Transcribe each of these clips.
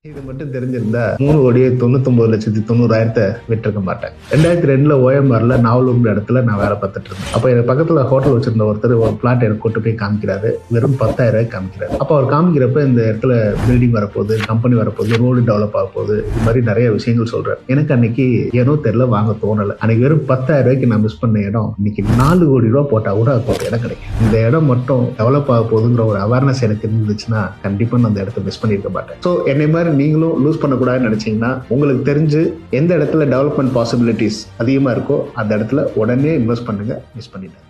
இது மட்டும் தெரிஞ்சிருந்தா 3,99,90,000 விட்டிருக்க மாட்டேன். 2002 ஓஎம்ஆர்ல நாவலூர் இடத்துல நான் வேலை பார்த்துட்டு இருந்தேன். அப்ப எனக்கு பக்கத்துல ஹோட்டல் வச்சிருந்த ஒருத்தர் ஒரு பிளாட் எனக்கு கூட்டு போய் காமிக்கிறாரு. வெறும் 10,000 காமிக்கிறாரு. அப்ப அவர் காமிக்கிறப்ப இந்த இடத்துல பில்டிங் வரப்போகுது, கம்பெனி வரப்போகுது, ரோடு டெவலப் ஆக போகுது, இது மாதிரி நிறைய விஷயங்கள் சொல்றாரு. எனக்கு அன்னைக்கு ஏனோ தெரியல, வாங்க தோணல. அன்னைக்கு வெறும் 10,000 நான் மிஸ் பண்ண இடம் இன்னைக்கு 4 கோடி ரூபாய் போட்டா கூட அது ஒரு இடம் கிடைக்கும். இந்த இடம் மட்டும் டெவலப் ஆக போகுதுங்கிற ஒரு அவேர்னஸ் எனக்கு இருந்துச்சுன்னா கண்டிப்பா நான் அந்த இடத்த மிஸ் பண்ணிருக்க மாட்டேன். ஸோ என்னை மாதிரி நீங்களும் லூஸ் பண்ணக்கூடாதுன்னு நினைச்சீங்கன்னா, உங்களுக்கு தெரிஞ்சு எந்த இடத்துல டெவலப்மெண்ட் பாசிபிலிட்டிஸ் அதிகமா இருக்கோ அந்த இடத்துல உடனே இன்வெஸ்ட் பண்ணுங்க. மிஸ் பண்ணிட்டேன்.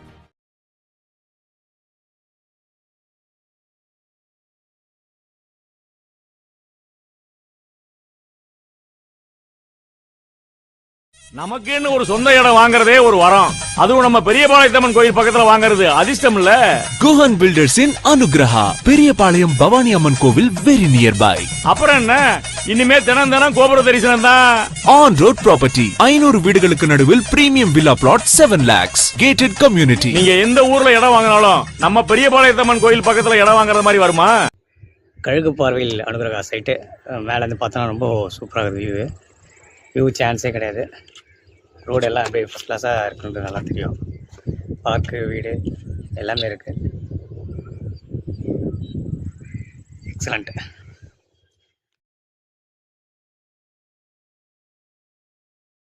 நமக்குன்னு ஒரு சொந்த இடம் வாங்குறதே ஒரு வரம். அதுவும் நம்ம பெரியபாளையத்தம்மன் கோயில் பக்கத்துல வாங்குறது அதிர்ஷ்டம் இல்ல. குஹன் பில்டர்ஸ் இன் அனுகிரஹா, பெரியபாளையம் பவானி அம்மன் கோவில், வெரி நியர்பை. அப்புறம் என்ன, இனிமே தினம் கோபுர தரிசனம் தான். ஆன் ரோட் ப்ராப்பர்ட்டி, 500 வீடுகளுக்கு நடுவில் premium villa plot 7 lakhs, gated community. நீங்க எந்த ஊர்ல இடம் வாங்கினாலும் நம்ம பெரியபாளையத்தம்மன் கோயில் பக்கத்துல இடம் வாங்குறது மாதிரி வருமா? கழுகு பார்வையில் அனுகிரகா சைட்டு மேலே இருந்து பார்த்தோன்னா ரொம்ப சூப்பராக இருக்குது. வியூ சான்ஸே கிடையாது. ரோடு எல்லாம் அப்படியே ஃபஸ்ட் கிளாஸாக இருக்குன்றது நல்லா தெரியும். பார்க்கு, வீடு எல்லாமே இருக்குது. எக்ஸலண்ட்டு.